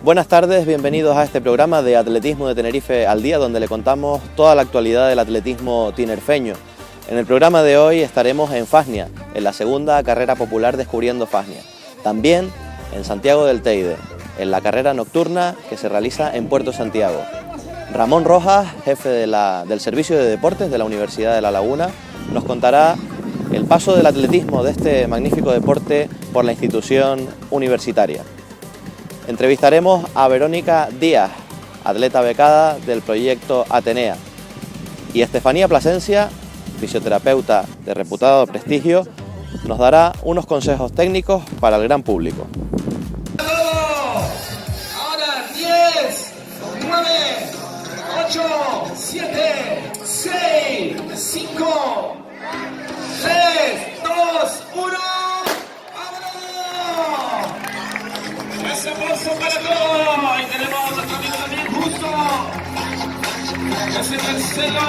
Buenas tardes, bienvenidos a este programa de Atletismo de Tenerife al Día, donde le contamos toda la actualidad del atletismo tinerfeño. En el programa de hoy estaremos en Fasnia, en la segunda carrera popular Descubriendo Fasnia. También en Santiago del Teide, en la carrera nocturna que se realiza en Puerto Santiago. Ramón Rojas, jefe del Servicio de Deportes de la Universidad de La Laguna, nos contará el paso del atletismo de este magnífico deporte por la institución universitaria. Entrevistaremos a Verónica Díaz, atleta becada del proyecto Atenea, y Estefanía Plasencia, fisioterapeuta de reputado prestigio, nos dará unos consejos técnicos para el gran público. Ahora 10, 9, 8, 7, 6, 5, 3, 2, 1. ¡Ese aplauso para todos! Y tenemos a nuestro amigo también justo. Es el tercero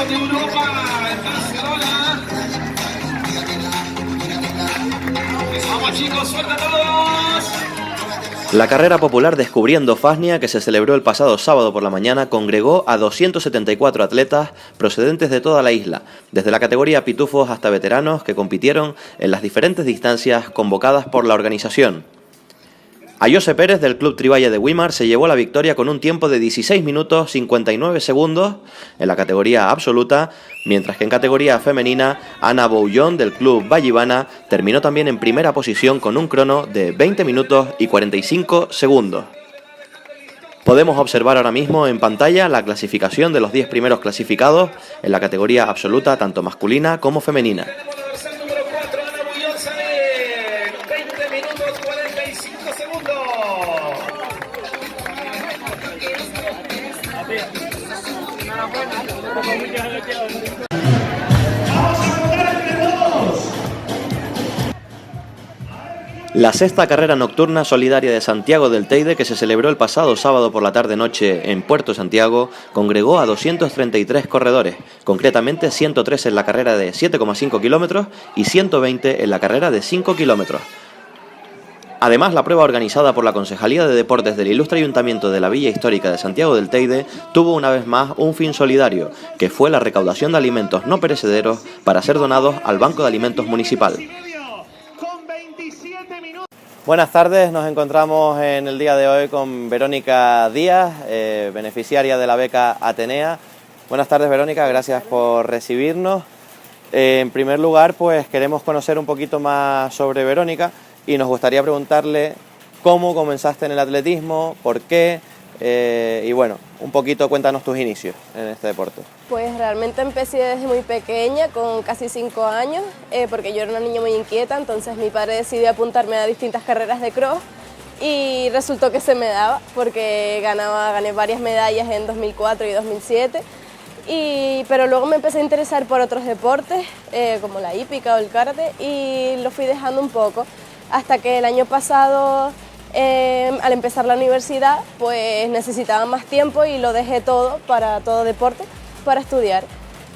de Europa en Barcelona. ¡Vamos, chicos! ¡Suerte a todos! La carrera popular Descubriendo Fasnia, que se celebró el pasado sábado por la mañana, congregó a 274 atletas procedentes de toda la isla, desde la categoría pitufos hasta veteranos, que compitieron en las diferentes distancias convocadas por la organización. Ayose Pérez del Club Trivalle de Güímar se llevó la victoria con un tiempo de 16 minutos 59 segundos en la categoría absoluta, mientras que en categoría femenina Ana Boullón del Club Vallivana terminó también en primera posición con un crono de 20 minutos y 45 segundos. Podemos observar ahora mismo en pantalla la clasificación de los 10 primeros clasificados en la categoría absoluta, tanto masculina como femenina. La sexta carrera nocturna solidaria de Santiago del Teide, que se celebró el pasado sábado por la tarde-noche en Puerto Santiago, congregó a 233 corredores, concretamente 103 en la carrera de 7,5 kilómetros y 120 en la carrera de 5 kilómetros. Además, la prueba organizada por la Concejalía de Deportes del Ilustre Ayuntamiento de la Villa Histórica de Santiago del Teide tuvo una vez más un fin solidario, que fue la recaudación de alimentos no perecederos para ser donados al Banco de Alimentos Municipal. Buenas tardes, nos encontramos en el día de hoy con Verónica Díaz, beneficiaria de la beca Atenea. Buenas tardes, Verónica, gracias por recibirnos. En primer lugar, pues queremos conocer un poquito más sobre Verónica y nos gustaría preguntarle cómo comenzaste en el atletismo, por qué, y bueno, un poquito cuéntanos tus inicios en este deporte. Pues realmente empecé desde muy pequeña, con casi 5 años, porque yo era una niña muy inquieta, entonces mi padre decidió apuntarme a distintas carreras de cross y resultó que se me daba, porque gané varias medallas en 2004 y 2007, pero luego me empecé a interesar por otros deportes, como la hípica o el karate, y lo fui dejando un poco, hasta que el año pasado, al empezar la universidad, pues necesitaba más tiempo y lo dejé todo para todo deporte, para estudiar.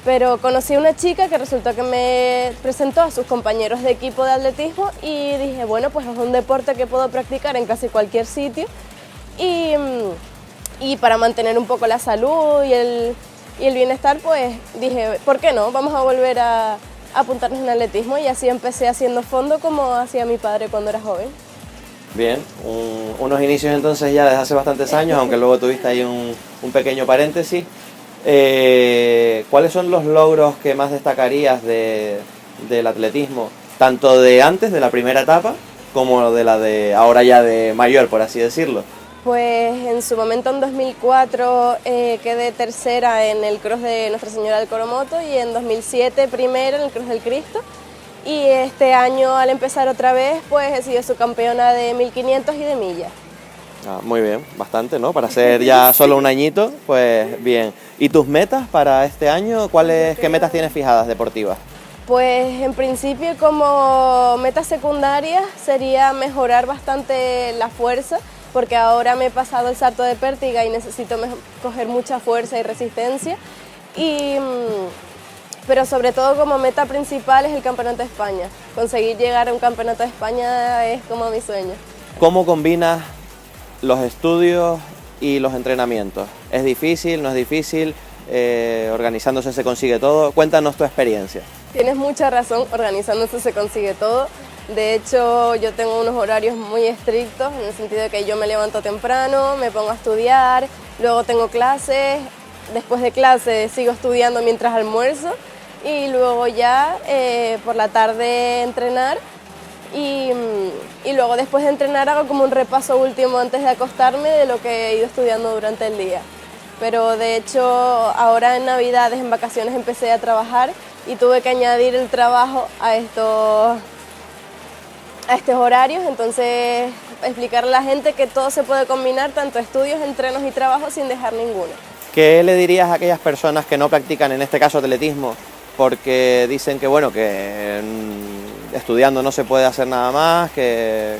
Pero conocí a una chica que resultó que me presentó a sus compañeros de equipo de atletismo y dije, bueno, pues es un deporte que puedo practicar en casi cualquier sitio y para mantener un poco la salud y el bienestar, pues dije, ¿por qué no? Vamos a volver a apuntarnos en atletismo, y así empecé haciendo fondo como hacía mi padre cuando era joven. Bien, unos inicios entonces ya desde hace bastantes años, aunque luego tuviste ahí un pequeño paréntesis. ¿Cuáles son los logros que más destacarías del atletismo, tanto de antes, de la primera etapa, como de la de ahora ya de mayor, por así decirlo? Pues en su momento, en 2004, quedé tercera en el cross de Nuestra Señora del Coromoto y en 2007 primera en el cross del Cristo. Y este año, al empezar otra vez, pues he sido subcampeona de 1500 y de millas. Muy bien, bastante, ¿no? Para ser ya solo un añito, pues bien. ¿Y tus metas para este año? ¿Qué metas tienes fijadas deportivas? Pues en principio, como meta secundaria sería mejorar bastante la fuerza, porque ahora me he pasado el salto de pértiga y necesito coger mucha fuerza y resistencia. Pero sobre todo como meta principal es el Campeonato de España. Conseguir llegar a un Campeonato de España es como mi sueño. ¿Cómo combinas los estudios y los entrenamientos. ¿Es difícil, no es difícil? Organizándose se consigue todo. Cuéntanos tu experiencia. Tienes mucha razón, organizándose se consigue todo. De hecho, yo tengo unos horarios muy estrictos, en el sentido de que yo me levanto temprano, me pongo a estudiar, luego tengo clases, después de clases sigo estudiando mientras almuerzo y luego ya por la tarde entrenar y luego después de entrenar hago como un repaso último antes de acostarme de lo que he ido estudiando durante el día. Pero de hecho ahora en Navidades, en vacaciones, empecé a trabajar y tuve que añadir el trabajo a estos horarios, entonces explicarle a la gente que todo se puede combinar, tanto estudios, entrenos y trabajo, sin dejar ninguno. ¿Qué le dirías a aquellas personas que no practican, en este caso, atletismo, porque dicen que, bueno, que estudiando no se puede hacer nada más, que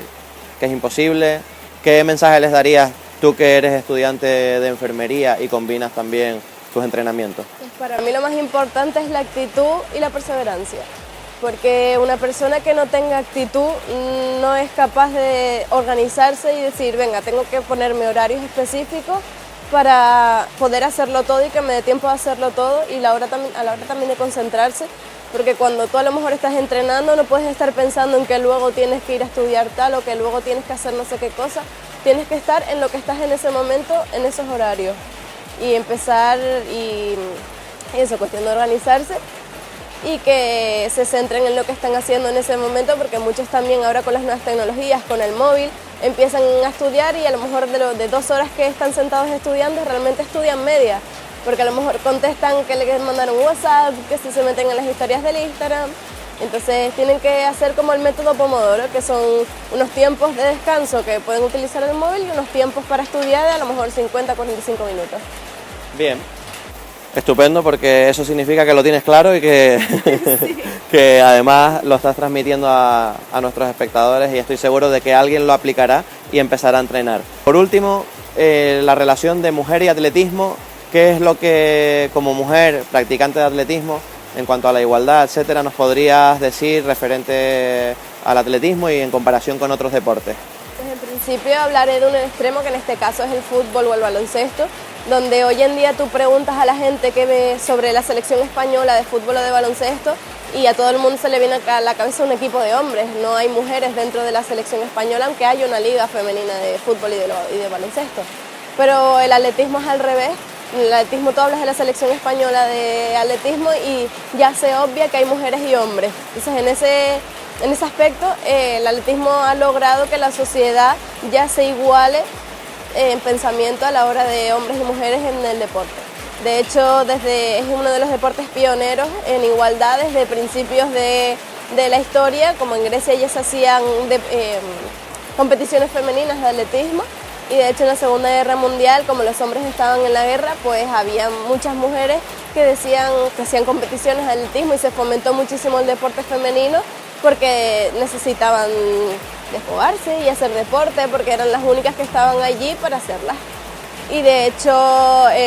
es imposible? ¿Qué mensaje les darías tú, que eres estudiante de enfermería y combinas también tus entrenamientos? Pues para mí lo más importante es la actitud y la perseverancia, porque una persona que no tenga actitud no es capaz de organizarse y decir, venga, tengo que ponerme horarios específicos para poder hacerlo todo y que me dé tiempo de hacerlo todo, y a la hora también de concentrarse, porque cuando tú a lo mejor estás entrenando no puedes estar pensando en que luego tienes que ir a estudiar tal o que luego tienes que hacer no sé qué cosa. Tienes que estar en lo que estás en ese momento, en esos horarios, y empezar, y eso, cuestión de organizarse y que se centren en lo que están haciendo en ese momento, porque muchos también ahora con las nuevas tecnologías, con el móvil, empiezan a estudiar y a lo mejor de 2 horas que están sentados estudiando realmente estudian media, porque a lo mejor contestan que les mandaron un WhatsApp, que se meten en las historias del Instagram. Entonces tienen que hacer como el método Pomodoro, que son unos tiempos de descanso que pueden utilizar el móvil y unos tiempos para estudiar de a lo mejor 50 a 45 minutos. Bien, estupendo, porque eso significa que lo tienes claro y que, Sí. que además lo estás transmitiendo a nuestros espectadores, y estoy seguro de que alguien lo aplicará y empezará a entrenar. Por último, la relación de mujer y atletismo. ¿Qué es lo que, como mujer practicante de atletismo, en cuanto a la igualdad, etcétera, nos podrías decir referente al atletismo y en comparación con otros deportes? Pues en principio hablaré de un extremo, que en este caso es el fútbol o el baloncesto, donde hoy en día tú preguntas a la gente que ve sobre la selección española de fútbol o de baloncesto y a todo el mundo se le viene a la cabeza un equipo de hombres. No hay mujeres dentro de la selección española, aunque hay una liga femenina de fútbol y de baloncesto. Pero el atletismo es al revés. En el atletismo tú hablas de la selección española de atletismo y ya se obvia que hay mujeres y hombres. Entonces en ese aspecto el atletismo ha logrado que la sociedad ya se iguale en pensamiento a la hora de hombres y mujeres en el deporte. De hecho, es uno de los deportes pioneros en igualdad desde principios de la historia, como en Grecia ya se hacían competiciones femeninas de atletismo. Y de hecho en la Segunda Guerra Mundial, como los hombres estaban en la guerra, pues había muchas mujeres que hacían competiciones de atletismo y se fomentó muchísimo el deporte femenino porque necesitaban desfogarse y hacer deporte, porque eran las únicas que estaban allí para hacerlas. Y de hecho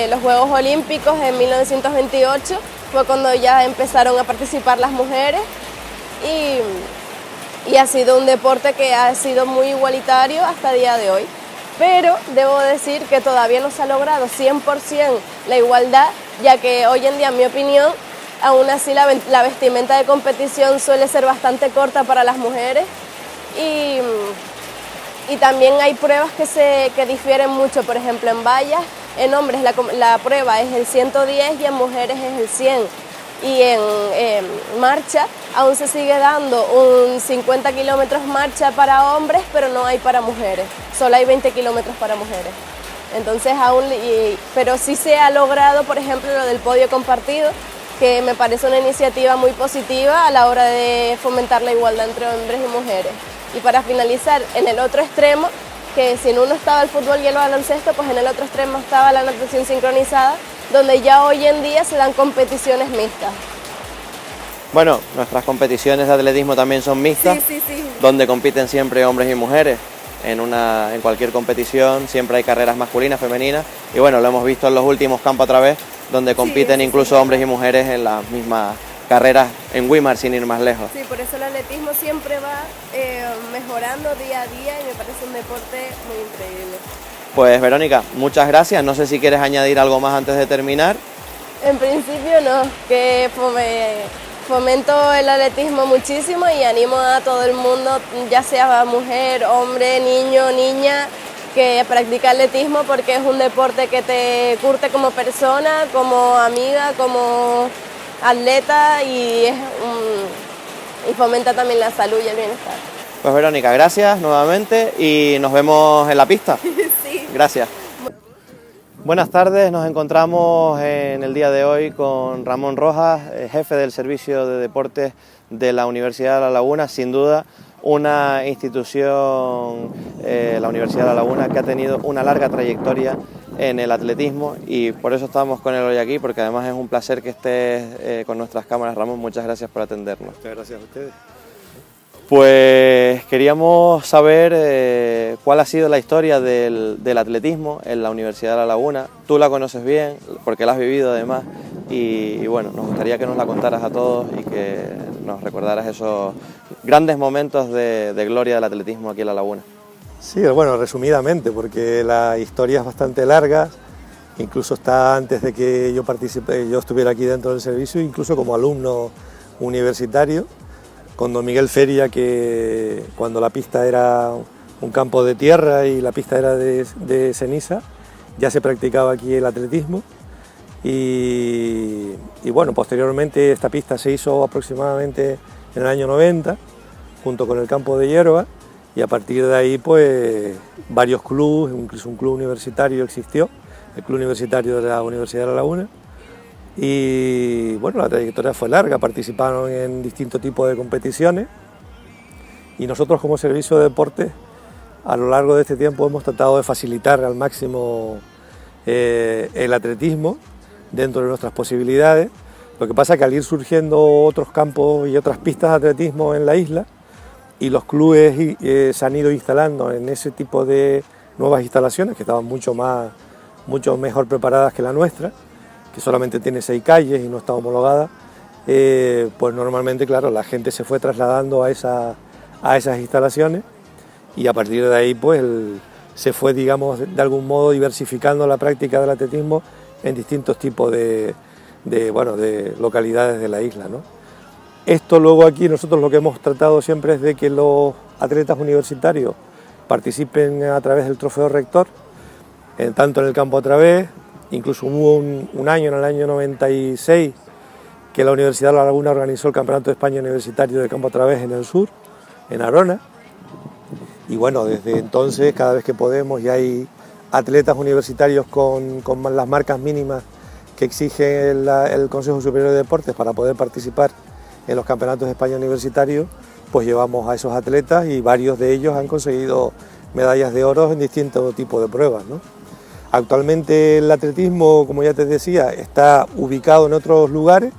los Juegos Olímpicos en 1928 fue cuando ya empezaron a participar las mujeres y ha sido un deporte que ha sido muy igualitario hasta el día de hoy. Pero debo decir que todavía no se ha logrado 100% la igualdad, ya que hoy en día, en mi opinión, aún así la vestimenta de competición suele ser bastante corta para las mujeres y también hay pruebas que difieren mucho. Por ejemplo, en vallas, en hombres la prueba es el 110 y en mujeres es el 100. Y en marcha aún se sigue dando un 50 kilómetros marcha para hombres, pero no hay para mujeres, solo hay 20 kilómetros para mujeres. Entonces pero sí se ha logrado, por ejemplo, lo del podio compartido, que me parece una iniciativa muy positiva a la hora de fomentar la igualdad entre hombres y mujeres. Y para finalizar, en el otro extremo, que si en uno estaba el fútbol y el baloncesto, pues en el otro extremo estaba la natación sincronizada, donde ya hoy en día se dan competiciones mixtas. Bueno, nuestras competiciones de atletismo también son mixtas, Sí. donde compiten siempre hombres y mujeres. En cualquier competición siempre hay carreras masculinas, femeninas, y bueno, lo hemos visto en los últimos campos otra vez, donde compiten incluso hombres y mujeres en las mismas carreras en Güímar sin ir más lejos. Sí, por eso el atletismo siempre va mejorando día a día y me parece un deporte muy increíble. Pues Verónica, muchas gracias. No sé si quieres añadir algo más antes de terminar. En principio no, que fomento el atletismo muchísimo y animo a todo el mundo, ya sea mujer, hombre, niño, niña, que practica atletismo porque es un deporte que te curte como persona, como amiga, como atleta y fomenta también la salud y el bienestar. Pues Verónica, gracias nuevamente y nos vemos en la pista. Sí. Gracias. Buenas tardes, nos encontramos en el día de hoy con Ramón Rojas, jefe del Servicio de Deportes de la Universidad de La Laguna, sin duda una institución, la Universidad de La Laguna, que ha tenido una larga trayectoria en el atletismo y por eso estamos con él hoy aquí, porque además es un placer que estés con nuestras cámaras. Ramón, muchas gracias por atendernos. Muchas gracias a ustedes. Pues queríamos saber cuál ha sido la historia del atletismo en la Universidad de La Laguna. Tú la conoces bien, porque la has vivido además, y bueno, nos gustaría que nos la contaras a todos y que nos recordaras esos grandes momentos de gloria del atletismo aquí en La Laguna. Sí, bueno, resumidamente, porque la historia es bastante larga, incluso está antes de que yo estuviera aquí dentro del servicio, incluso como alumno universitario, con don Miguel Feria, que cuando la pista era un campo de tierra y la pista era de ceniza, ya se practicaba aquí el atletismo y bueno, posteriormente esta pista se hizo aproximadamente en el año 90, junto con el campo de hierba, y a partir de ahí pues varios clubes, incluso un club universitario existió, el Club Universitario de la Universidad de La Laguna. Y bueno, la trayectoria fue larga, participaron en distintos tipos de competiciones y nosotros como Servicio de Deportes a lo largo de este tiempo hemos tratado de facilitar al máximo el atletismo dentro de nuestras posibilidades. Lo que pasa es que al ir surgiendo otros campos y otras pistas de atletismo en la isla y los clubes se han ido instalando en ese tipo de nuevas instalaciones que estaban mucho mejor preparadas que la nuestra, que solamente tiene 6 calles y no está homologada, pues normalmente, claro, la gente se fue trasladando a esas instalaciones y a partir de ahí pues se fue, digamos, de algún modo diversificando la práctica del atletismo en distintos tipos de localidades de la isla, ¿no? Esto luego aquí nosotros lo que hemos tratado siempre es de que los atletas universitarios participen a través del trofeo rector, tanto en el campo a través. Incluso hubo un año, en el año 96, que la Universidad de La Laguna organizó el Campeonato de España Universitario de Campo a Través en el sur, en Arona. Y bueno, desde entonces, cada vez que podemos, ya hay atletas universitarios con las marcas mínimas que exige el Consejo Superior de Deportes para poder participar en los Campeonatos de España Universitarios, pues llevamos a esos atletas y varios de ellos han conseguido medallas de oro en distintos tipos de pruebas, ¿no? Actualmente el atletismo, como ya te decía, está ubicado en otros lugares,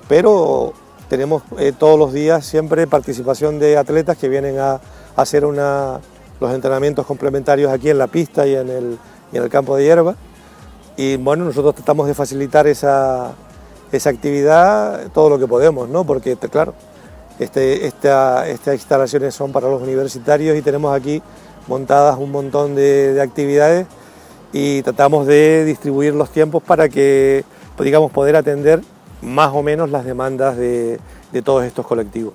pero tenemos todos los días siempre participación de atletas que vienen a hacer los entrenamientos complementarios aquí en la pista y en el campo de hierba. Y bueno, nosotros tratamos de facilitar esa actividad todo lo que podemos, ¿no? Porque claro, estas instalaciones son para los universitarios y tenemos aquí montadas un montón de actividades y tratamos de distribuir los tiempos para que, digamos, poder atender más o menos las demandas de todos estos colectivos.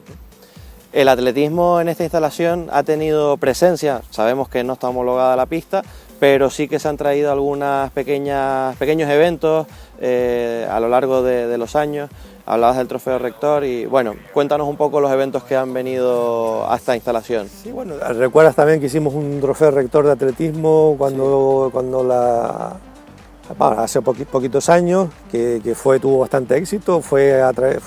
El atletismo en esta instalación ha tenido presencia, sabemos que no está homologada la pista, pero sí que se han traído algunos pequeños eventos a lo largo de los años. Hablabas del trofeo rector y bueno, cuéntanos un poco los eventos que han venido a esta instalación. Sí, bueno, recuerdas también que hicimos un trofeo rector de atletismo hace poquitos años, que tuvo bastante éxito, fue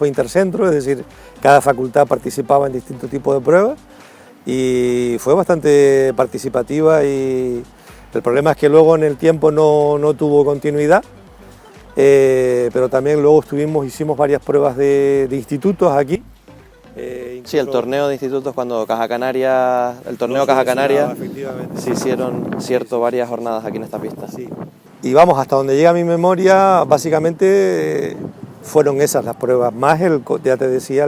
intercentro, es decir, cada facultad participaba en distintos tipos de pruebas y fue bastante participativa y el problema es que luego en el tiempo no tuvo continuidad. Pero también luego hicimos varias pruebas de institutos aquí. Sí, el torneo de institutos cuando Caja Canaria, se hicieron varias jornadas aquí en esta pista. Sí. Y vamos, hasta donde llega mi memoria, básicamente fueron esas las pruebas, más ya te decía,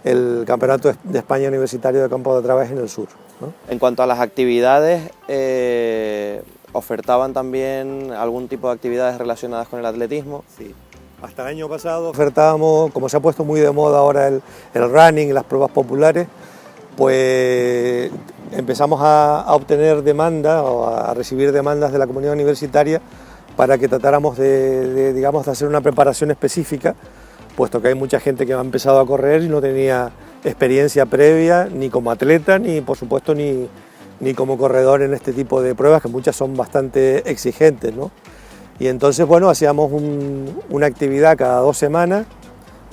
el Campeonato de España Universitario de Campo de Través en el sur, ¿no? En cuanto a las actividades, ¿ofertaban también algún tipo de actividades relacionadas con el atletismo? Sí. Hasta el año pasado ofertábamos, como se ha puesto muy de moda ahora el running y las pruebas populares, pues empezamos a obtener demanda o a recibir demandas de la comunidad universitaria para que tratáramos digamos, de hacer una preparación específica, puesto que hay mucha gente que ha empezado a correr y no tenía experiencia previa ni como atleta ni por supuesto ni como corredor en este tipo de pruebas, que muchas son bastante exigentes, ¿no? Y entonces, bueno, hacíamos una actividad cada semana,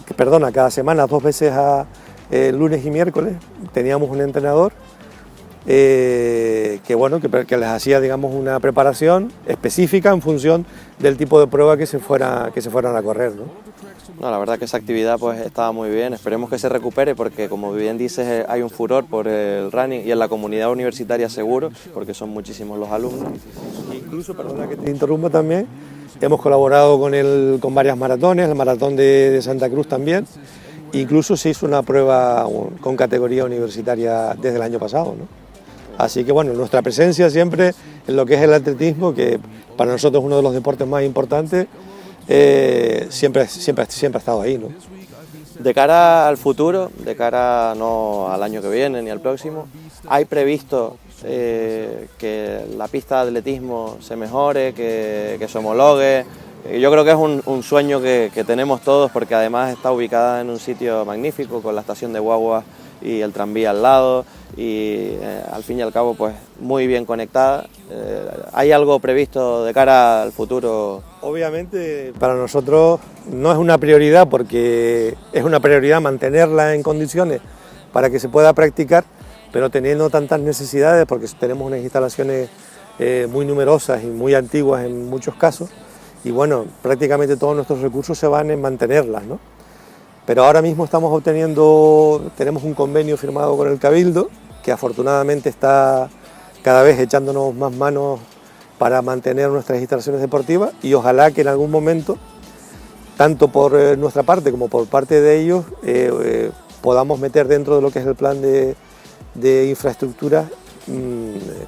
2 veces lunes y miércoles. Teníamos un entrenador que les hacía, digamos, una preparación específica en función del tipo de prueba que se fueran a correr, ¿no? No, la verdad que esa actividad pues estaba muy bien, esperemos que se recupere porque como bien dices hay un furor por el running y en la comunidad universitaria seguro, porque son muchísimos los alumnos. Incluso, perdona que te interrumpa también, hemos colaborado con varias maratones, el maratón de Santa Cruz también, incluso se hizo una prueba con categoría universitaria desde el año pasado, ¿no? Así que bueno, nuestra presencia siempre en lo que es el atletismo, que para nosotros es uno de los deportes más importantes, siempre ha estado ahí, ¿no? De cara al futuro, de cara no al año que viene ni al próximo, ¿hay previsto que la pista de atletismo se mejore, que se homologue? Yo creo que es un sueño que tenemos todos porque además está ubicada en un sitio magnífico con la estación de guaguas y el tranvía al lado y al fin y al cabo pues muy bien conectada. ¿Hay algo previsto de cara al futuro? Obviamente para nosotros no es una prioridad porque es una prioridad mantenerla en condiciones para que se pueda practicar, pero teniendo tantas necesidades porque tenemos unas instalaciones muy numerosas y muy antiguas en muchos casos y bueno, prácticamente todos nuestros recursos se van en mantenerlas, ¿no? Pero ahora mismo tenemos un convenio firmado con el Cabildo, que afortunadamente está cada vez echándonos más manos para mantener nuestras instalaciones deportivas y ojalá que en algún momento, tanto por nuestra parte como por parte de ellos, podamos meter dentro de lo que es el plan de infraestructura,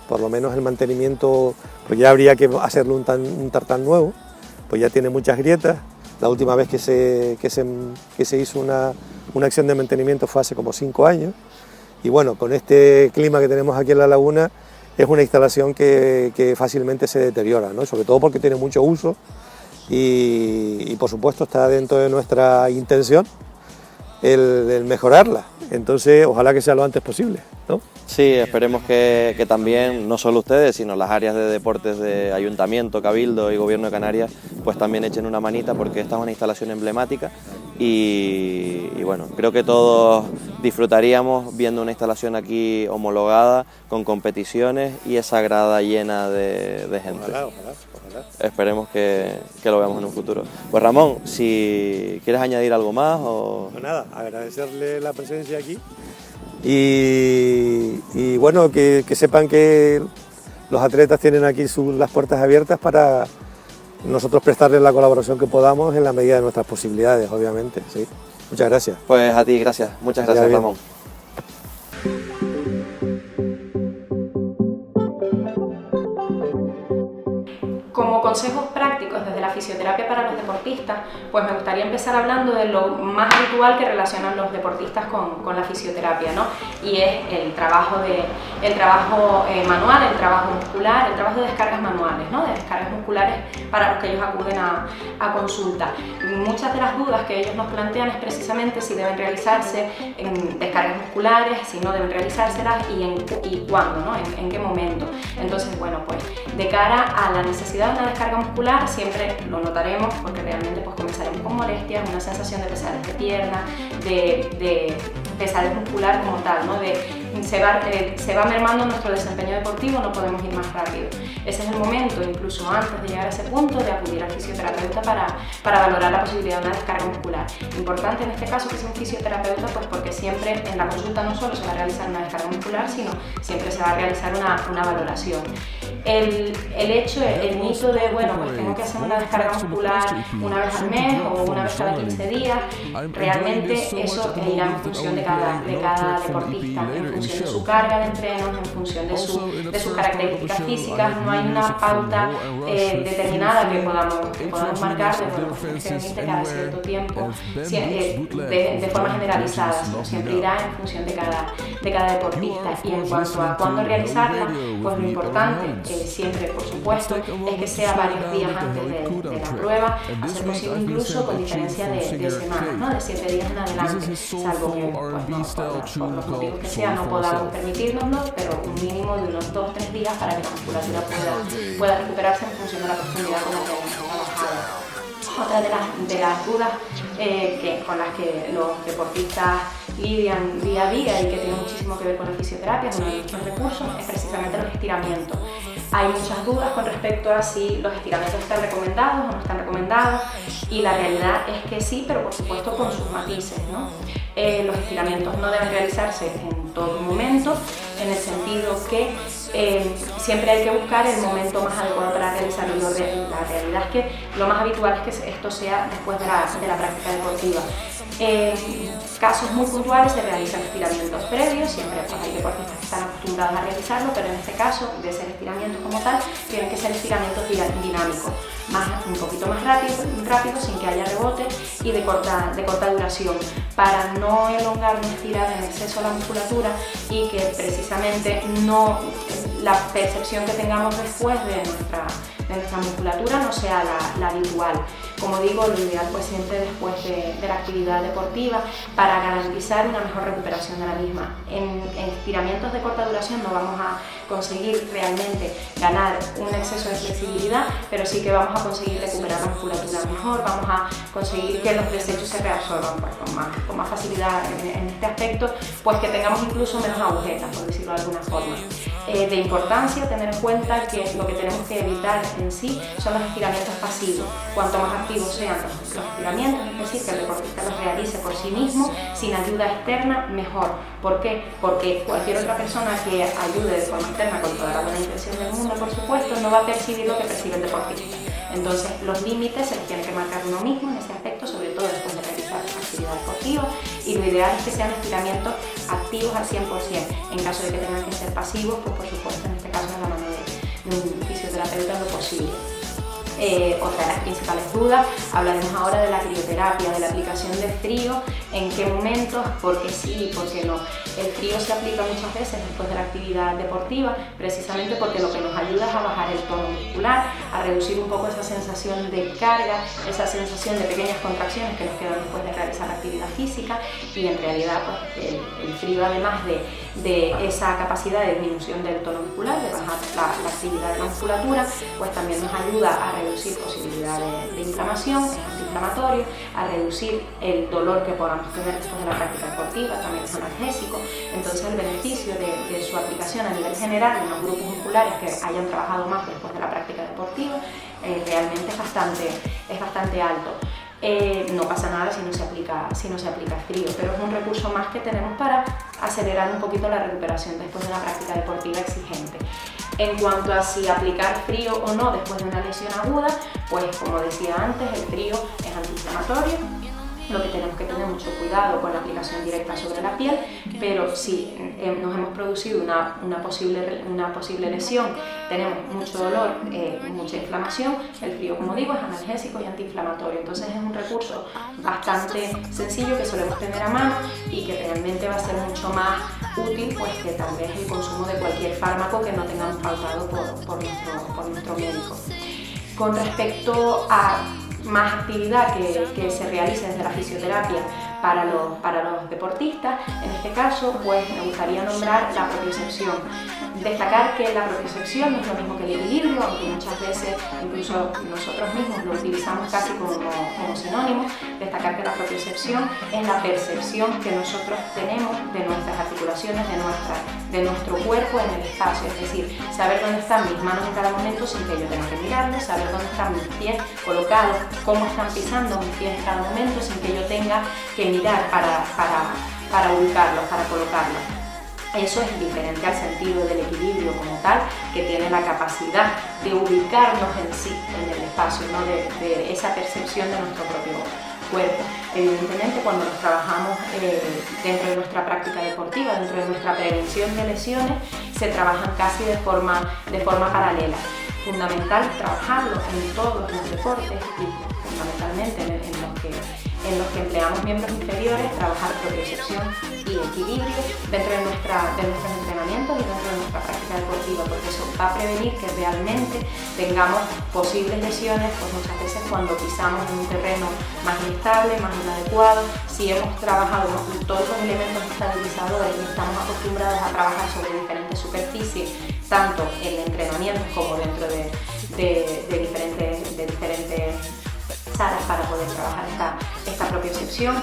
por lo menos el mantenimiento, porque ya habría que hacerle un tartán nuevo, pues ya tiene muchas grietas. La última vez que se hizo una acción de mantenimiento fue hace como 5 años. Y bueno, con este clima que tenemos aquí en la laguna, es una instalación que fácilmente se deteriora, ¿no? Sobre todo porque tiene mucho uso y por supuesto está dentro de nuestra intención el mejorarla. Entonces, ojalá que sea lo antes posible, ¿no? Sí, esperemos que también, no solo ustedes, sino las áreas de deportes de Ayuntamiento, Cabildo y Gobierno de Canarias, pues también echen una manita porque esta es una instalación emblemática y bueno, creo que todos disfrutaríamos viendo una instalación aquí homologada, con competiciones y esa grada llena de gente. Ojalá. Esperemos que lo veamos en un futuro. Pues Ramón, si quieres añadir algo más o... Pues nada, agradecerle la presencia aquí y bueno, que sepan que los atletas tienen aquí las puertas abiertas para nosotros prestarles la colaboración que podamos en la medida de nuestras posibilidades, obviamente. Sí. Muchas gracias. Pues a ti, gracias. Muchas gracias, Ramón. Como consejos prácticos desde la fisioterapia para los deportistas, pues me gustaría empezar hablando de lo más habitual que relacionan los deportistas con la fisioterapia, ¿no? Y es el trabajo manual, el trabajo muscular, el trabajo de descargas manuales, ¿no? De descargas musculares para los que ellos acuden a consulta. Muchas de las dudas que ellos nos plantean es precisamente si deben realizarse en descargas musculares, si no deben realizárselas y cuándo, ¿no? En qué momento. Entonces, bueno, pues de cara a la necesidad de una descarga muscular siempre lo notaremos porque realmente pues comenzaremos con molestias, una sensación de pesadez de pierna, de pesadez muscular como tal, ¿no? Se va mermando nuestro desempeño deportivo, no podemos ir más rápido. ese es el momento, incluso antes de llegar a ese punto, de acudir al fisioterapeuta para valorar la posibilidad de una descarga muscular. Importante en este caso que sea un fisioterapeuta, pues porque siempre en la consulta no solo se va a realizar una descarga muscular, sino siempre se va a realizar una valoración. El mito de, bueno, pues tengo que hacer una descarga muscular una vez al mes o una vez cada 15 días, realmente eso irá en función de cada deportista, en función de su carga de entrenos, en función de sus características físicas. No hay una pauta determinada que podamos marcar de, bueno, se permite cada cierto tiempo de forma generalizada, sino siempre irá en función de cada deportista. Y en cuanto a cuándo realizarla, pues lo importante siempre, por supuesto, es que sea varios días antes de la prueba, a ser posible incluso con diferencia de semanas, ¿no? De 7 días en adelante, salvo que pues, por los motivos que sea no podamos permitirnoslo, pero un mínimo de unos 2-3 días para que la musculatura pueda recuperarse en función de la profundidad con la que hemos trabajado. Otra de las dudas con las que los deportistas lidian día a día y que tiene muchísimo que ver con la fisioterapia, uno de nuestros recursos, es precisamente los estiramientos. Hay muchas dudas con respecto a si los estiramientos están recomendados o no están recomendados, y la realidad es que sí, pero por supuesto con sus matices, ¿no? Los estiramientos no deben realizarse en todo momento, en el sentido que siempre hay que buscar el momento más adecuado para realizarlo. La realidad es que lo más habitual es que esto sea después de la práctica deportiva. Casos muy puntuales se realizan estiramientos previos, siempre pues, hay deportistas que están acostumbrados a realizarlo, pero en este caso, de ser estiramientos como tal, tienen que ser estiramientos dinámicos, un poquito más rápido sin que haya rebote y de corta duración, para no elongar ni estirar en exceso la musculatura y que precisamente la percepción que tengamos después de nuestra musculatura no sea la habitual. Como digo, lo ideal pues siempre después de la actividad deportiva, para garantizar una mejor recuperación de la misma. En estiramientos de corta duración no vamos a conseguir realmente ganar un exceso de flexibilidad, pero sí que vamos a conseguir recuperar la musculatura mejor, vamos a conseguir que los desechos se reabsorban pues, con más facilidad en este aspecto, pues que tengamos incluso menos agujetas, por decirlo de alguna forma. De importancia tener en cuenta que lo que tenemos que evitar en sí son los estiramientos pasivos. Cuanto más activos sean los estiramientos, es decir, que el deportista los realice por sí mismo, sin ayuda externa, mejor. ¿Por qué? Porque cualquier otra persona que ayude de forma externa, con toda la buena intención del mundo, por supuesto, no va a percibir lo que percibe el deportista. Entonces, los límites se los tiene que marcar uno mismo en ese aspecto, sobre todo después de realizar actividad deportiva, y lo ideal es que sean estiramientos activos al 100%. En caso de que tengan que ser pasivos, pues por supuesto, en este caso de la mano de un fisioterapeuta, lo posible. Otra de las principales dudas, hablaremos ahora de la crioterapia, de la aplicación de frío, en qué momentos, por qué sí y por qué no. El frío se aplica muchas veces después de la actividad deportiva, precisamente porque lo que nos ayuda es a bajar el tono muscular, a reducir un poco esa sensación de carga, esa sensación de pequeñas contracciones que nos quedan después de realizar la actividad física, y en realidad pues, el frío, además de esa capacidad de disminución del tono muscular, de bajar la actividad de la musculatura, pues también nos ayuda a reducir posibilidad de inflamación, es antiinflamatorio, a reducir el dolor que podamos tener después de la práctica deportiva, también es analgésico. Entonces el beneficio de su aplicación a nivel general en los grupos musculares que hayan trabajado más después de la práctica deportiva realmente es bastante alto. No pasa nada si no se aplica frío, pero es un recurso más que tenemos para acelerar un poquito la recuperación después de la práctica deportiva exigente. En cuanto a si aplicar frío o no después de una lesión aguda, pues como decía antes, el frío es antiinflamatorio. Lo que tenemos que tener mucho cuidado con la aplicación directa sobre la piel, pero si nos hemos producido una posible lesión, tenemos mucho dolor, mucha inflamación, el frío, como digo, es analgésico y antiinflamatorio. Entonces es un recurso bastante sencillo que solemos tener a mano y que realmente va a ser mucho más útil pues, que tal vez el consumo de cualquier fármaco que no tengamos pautado por nuestro médico. Con respecto a más actividad que se realice desde la fisioterapia para los deportistas. En este caso, pues me gustaría nombrar la propiocepción. Destacar que la propiocepción no es lo mismo que el equilibrio, aunque muchas veces incluso nosotros mismos lo utilizamos casi como sinónimo. Destacar que la propiocepción es la percepción que nosotros tenemos de nuestras articulaciones, de nuestro cuerpo en el espacio, es decir, saber dónde están mis manos en cada momento sin que yo tenga que mirarlas, saber dónde están mis pies colocados, cómo están pisando mis pies en cada momento sin que yo tenga que mirar para ubicarlos, para colocarlos. Eso es diferente al sentido del equilibrio como tal, que tiene la capacidad de ubicarnos en sí, en el espacio, ¿no? de esa percepción de nuestro propio cuerpo. Evidentemente, cuando nos trabajamos dentro de nuestra práctica deportiva, dentro de nuestra prevención de lesiones, se trabajan casi de forma paralela. Fundamental trabajarlo en todos los deportes y fundamentalmente en los que empleamos miembros inferiores, trabajar propiocepción y equilibrio dentro de nuestros entrenamientos y dentro de nuestra práctica deportiva, porque eso va a prevenir que realmente tengamos posibles lesiones, pues muchas veces cuando pisamos en un terreno más inestable, más inadecuado. Si hemos trabajado todos los elementos estabilizadores y estamos acostumbrados a trabajar sobre diferentes superficies, tanto en entrenamientos como dentro de diferentes salas para poder trabajar esta propiocepción.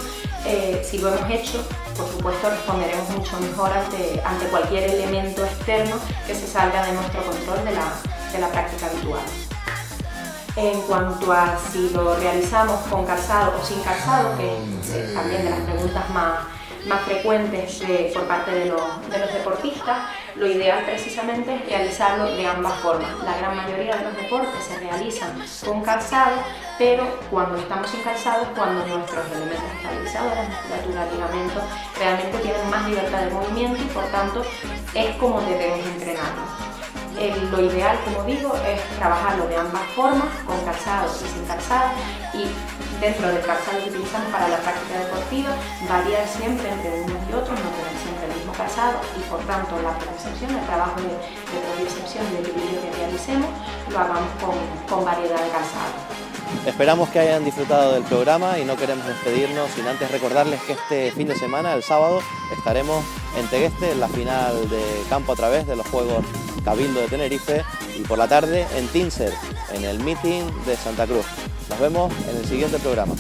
Si lo hemos hecho, por supuesto responderemos mucho mejor ante cualquier elemento externo que se salga de nuestro control de la práctica habitual. En cuanto a si lo realizamos con calzado o sin calzado, que es también de las preguntas más frecuentes por parte de los deportistas, lo ideal precisamente es realizarlo de ambas formas. La gran mayoría de los deportes se realizan con calzado, pero cuando estamos sin calzado es cuando nuestros elementos estabilizadores, musculatura, ligamentos, realmente tienen más libertad de movimiento y por tanto es como debemos entrenarlo. Lo ideal, como digo, es trabajarlo de ambas formas, con calzado y sin calzado, y dentro del calzado que utilizamos para la práctica deportiva, variar siempre entre unos y otros, no tener siempre el mismo calzado, y por tanto la propiocepción, el trabajo de propiocepción y de equilibrio que realicemos, lo hagamos con variedad de calzado. Esperamos que hayan disfrutado del programa y no queremos despedirnos sin antes recordarles que este fin de semana, el sábado, estaremos en Tegueste en la final de campo a través de los Juegos Cabildo de Tenerife y por la tarde en Tinser, en el meeting de Santa Cruz. Nos vemos en el siguiente programa.